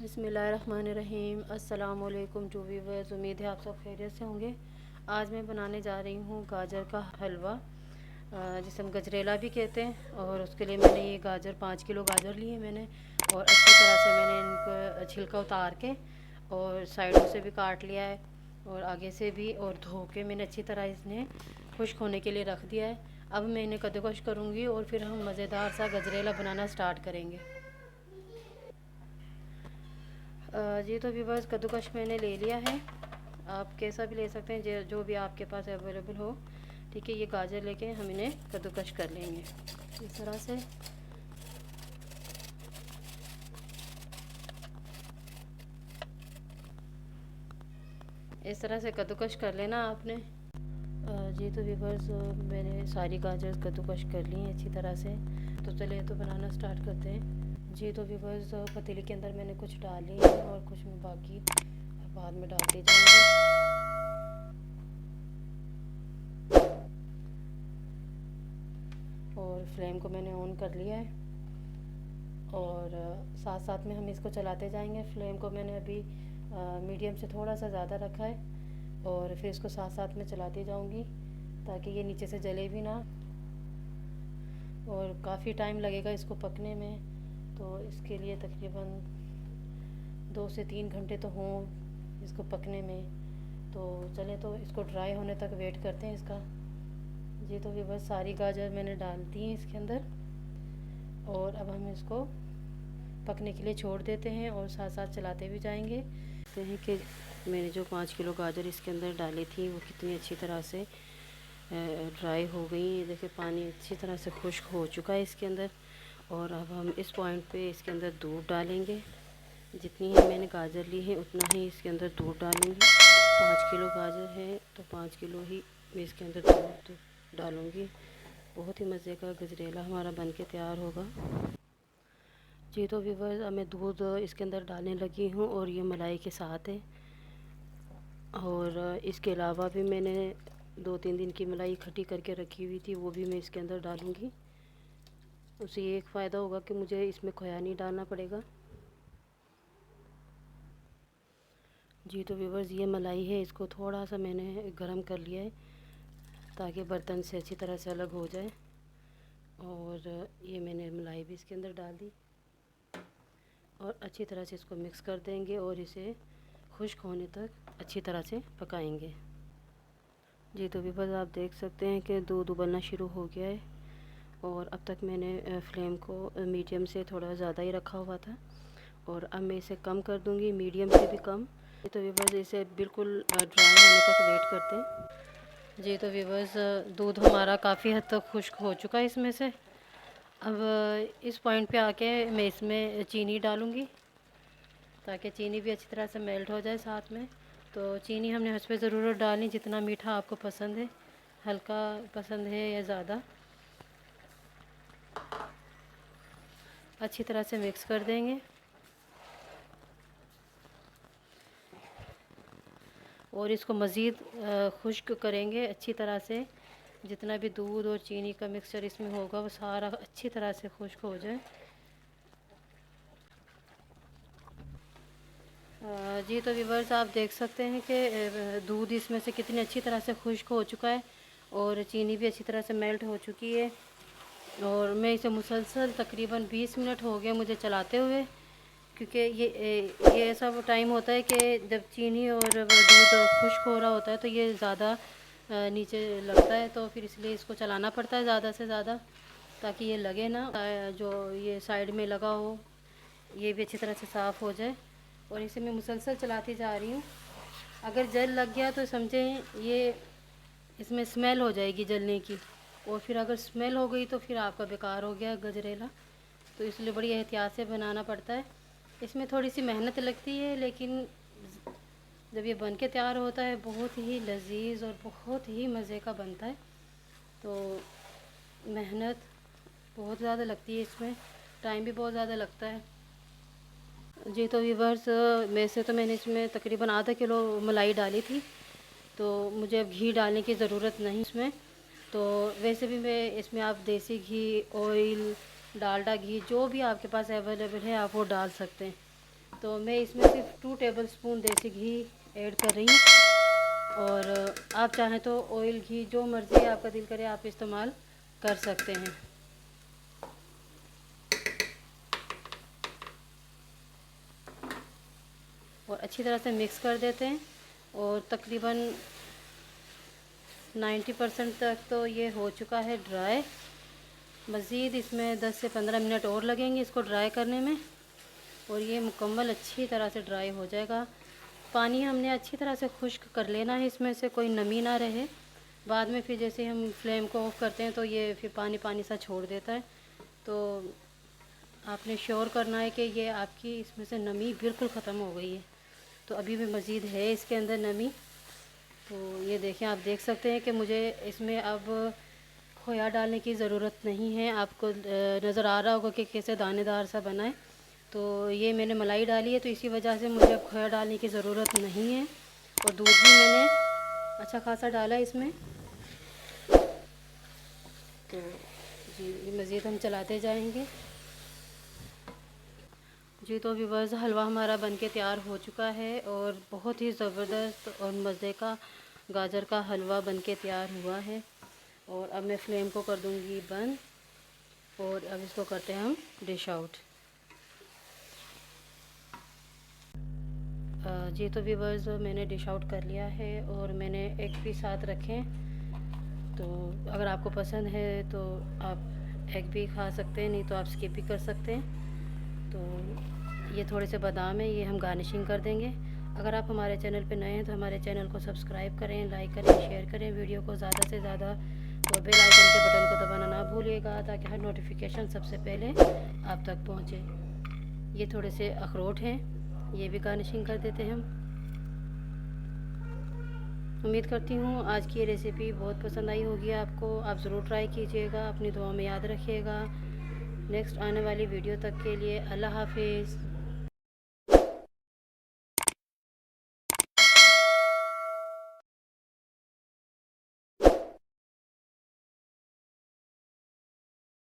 बिस्मिल्लाहिर्रहमानिर्रहीम। अस्सलाम वालेकुम टू व्यूअर्स, उम्मीद है आप सब खैरियत से होंगे। आज मैं बनाने जा रही हूँ गाजर का हलवा, जिसे हम गजरेला भी कहते हैं। और उसके लिए मैंने ये गाजर 5 किलो गाजर लिए मैंने, और अच्छी तरह से मैंने इनको छिलका उतार के और साइडों से भी काट लिया है और आगे से भी, और धो के मैंने अच्छी तरह इन्हें खुश्क होने के लिए रख दिया है। अब मैं इन्हें कद्दूकश करूँगी और फिर हम मज़ेदार सा गजरेला बनाना स्टार्ट करेंगे। जी तो व्यूअर्स, कद्दूकश मैंने ले लिया है। आप कैसा भी ले सकते हैं, जो भी आपके पास अवेलेबल हो। ठीक है, ये गाजर लेके हम इन्हें कद्दूकश कर लेंगे इस तरह से। इस तरह से कद्दूकश कर लेना आपने। जी तो व्यूअर्स, मैंने सारी गाजर कद्दूकश कर ली हैं अच्छी तरह से। तो चलिए तो बनाना स्टार्ट करते हैं। जी तो व्यूअर्स, पतीले के अंदर मैंने कुछ डाली है और कुछ मैं बाकी बाद में डालती जाऊँगी। और फ्लेम को मैंने ऑन कर लिया है और साथ साथ में हम इसको चलाते जाएंगे। फ्लेम को मैंने अभी मीडियम से थोड़ा सा ज़्यादा रखा है और फिर इसको साथ साथ में चलाती जाऊंगी ताकि ये नीचे से जले भी ना। और काफ़ी टाइम लगेगा इसको पकने में, तो इसके लिए तकरीबन 2 से 3 घंटे तो हों इसको पकने में। तो चलें तो इसको ड्राई होने तक वेट करते हैं इसका। जी तो भी बस सारी गाजर मैंने डाल दी है इसके अंदर, और अब हम इसको पकने के लिए छोड़ देते हैं और साथ साथ चलाते भी जाएंगे। देखते हैं कि मैंने जो 5 किलो गाजर इसके अंदर डाली थी वो कितनी अच्छी तरह से ड्राई हो गई। देखिए पानी अच्छी तरह से खुश्क हो चुका है इसके अंदर। और अब हम इस पॉइंट पे इसके अंदर दूध डालेंगे। जितनी ही मैंने गाजर ली है उतना ही इसके अंदर दूध डालूँगी। 5 किलो गाजर है तो 5 किलो ही मैं इसके अंदर दूध डालूँगी। बहुत ही मज़े का गजरेला हमारा बन के तैयार होगा। जी तो व्यूअर्स, अब मैं दूध इसके अंदर डालने लगी हूँ और ये मलाई के साथ है। और इसके अलावा भी मैंने 2-3 दिन की मलाई इकट्ठी करके रखी हुई थी, वो भी मैं इसके अंदर डालूँगी। उससे ये एक फ़ायदा होगा कि मुझे इसमें खोया नहीं डालना पड़ेगा। जी तो व्यूअर्स, ये मलाई है, इसको थोड़ा सा मैंने गरम कर लिया है ताकि बर्तन से अच्छी तरह से अलग हो जाए। और ये मैंने मलाई भी इसके अंदर डाल दी और अच्छी तरह से इसको मिक्स कर देंगे और इसे खुश्क होने तक अच्छी तरह से पकाएंगे। जी तो भी बस आप देख सकते हैं कि दूध उबलना शुरू हो गया है। और अब तक मैंने फ्लेम को मीडियम से थोड़ा ज़्यादा ही रखा हुआ था, और अब मैं इसे कम कर दूंगी, मीडियम से भी कम। तो व्यूअर्स, इसे बिल्कुल ड्राई होने तक वेट करते हैं। जी तो व्यूअर्स, दूध हमारा काफ़ी हद तक खुश्क हो चुका है इसमें से। अब इस पॉइंट पे आके मैं इसमें चीनी डालूँगी ताकि चीनी भी अच्छी तरह से मेल्ट हो जाए साथ में। तो चीनी हमने हस्बे ज़रूरत डालनी, जितना मीठा आपको पसंद है, हल्का पसंद है या ज़्यादा। अच्छी तरह से मिक्स कर देंगे और इसको मज़ीद खुश्क करेंगे अच्छी तरह से। जितना भी दूध और चीनी का मिक्सचर इसमें होगा वो सारा अच्छी तरह से खुश्क हो जाए। जी तो व्यूअर्स, आप देख सकते हैं कि दूध इसमें से कितनी अच्छी तरह से खुश्क हो चुका है और चीनी भी अच्छी तरह से मेल्ट हो चुकी है। और मैं इसे मुसलसल तकरीबन 20 मिनट हो गए मुझे चलाते हुए, क्योंकि ये ऐसा वो टाइम होता है कि जब चीनी और दूध खुश्क हो रहा होता है तो ये ज़्यादा नीचे लगता है, तो फिर इसलिए इसको चलाना पड़ता है ज़्यादा से ज़्यादा ताकि ये लगे ना। जो ये साइड में लगा हो ये भी अच्छी तरह से साफ़ हो जाए। और इसे मैं मुसलसल चलाती जा रही हूँ। अगर जल लग गया तो समझें ये इसमें स्मेल हो जाएगी जलने की, और फिर अगर स्मेल हो गई तो फिर आपका बेकार हो गया गजरेला। तो इसलिए बड़ी एहतियात से बनाना पड़ता है। इसमें थोड़ी सी मेहनत लगती है, लेकिन जब ये बन के तैयार होता है बहुत ही लजीज और बहुत ही मज़े का बनता है। तो मेहनत बहुत ज़्यादा लगती है इसमें, टाइम भी बहुत ज़्यादा लगता है। जी तो व्यूअर्स, वैसे तो मैंने इसमें तकरीबन आधा किलो मलाई डाली थी, तो मुझे अब घी डालने की ज़रूरत नहीं इसमें। तो वैसे भी मैं इसमें आप देसी घी, ऑयल, डालडा घी, जो भी आपके पास अवेलेबल है आप वो डाल सकते हैं। तो मैं इसमें सिर्फ 2 टेबलस्पून देसी घी ऐड कर रही हूँ। और आप चाहें तो ऑयल घी जो मर्ज़ी आपका दिल करे आप इस्तेमाल कर सकते हैं। और अच्छी तरह से मिक्स कर देते हैं। और तकरीबन 90% तक तो ये हो चुका है ड्राई। मज़ीद इसमें 10 से 15 मिनट और लगेंगे इसको ड्राई करने में, और ये मुकम्मल अच्छी तरह से ड्राई हो जाएगा। पानी हमने अच्छी तरह से खुश्क कर लेना है, इसमें से कोई नमी ना रहे। बाद में फिर जैसे हम फ्लेम को ऑफ़ करते हैं तो ये फिर पानी पानी सा छोड़ देता है। तो आपने श्योर करना है कि ये आपकी इसमें से नमी बिल्कुल ख़त्म हो गई है। तो अभी भी मज़ीद है इसके अंदर नमी। तो ये देखें, आप देख सकते हैं कि मुझे इसमें अब खोया डालने की ज़रूरत नहीं है। आपको नज़र आ रहा होगा कि कैसे दानेदार सा बना है। तो ये मैंने मलाई डाली है तो इसी वजह से मुझे खोया डालने की ज़रूरत नहीं है। और दूध भी मैंने अच्छा खासा डाला इसमें। तो जी मज़ीद हम चलाते जाएंगे। जी तो व्यूअर्स, हलवा हमारा बनके तैयार हो चुका है और बहुत ही ज़बरदस्त और मज़े का गाजर का हलवा बनके तैयार हुआ है। और अब मैं फ्लेम को कर दूंगी बंद और अब इसको करते हैं हम डिश आउट। जी तो व्यूअर्स, मैंने डिश आउट कर लिया है और मैंने एग भी साथ रखे। तो अगर आपको पसंद है तो आप एग भी खा सकते हैं, नहीं तो आप स्किप भी कर सकते हैं। तो ये थोड़े से बादाम है, ये हम गार्निशिंग कर देंगे। अगर आप हमारे चैनल पे नए हैं तो हमारे चैनल को सब्सक्राइब करें, लाइक करें, शेयर करें वीडियो को ज़्यादा से ज़्यादा, और बेल आइकन के बटन को दबाना ना भूलिएगा ताकि हर नोटिफिकेशन सबसे पहले आप तक पहुँचे। ये थोड़े से अखरोट हैं, ये भी गार्निशिंग कर देते हैं हम। उम्मीद करती हूँ आज की ये रेसिपी बहुत पसंद आई होगी आपको। आप ज़रूर ट्राई कीजिएगा, अपनी दुआ में याद रखिएगा। नेक्स्ट आने वाली वीडियो तक के लिए अल्लाह हाफिज़।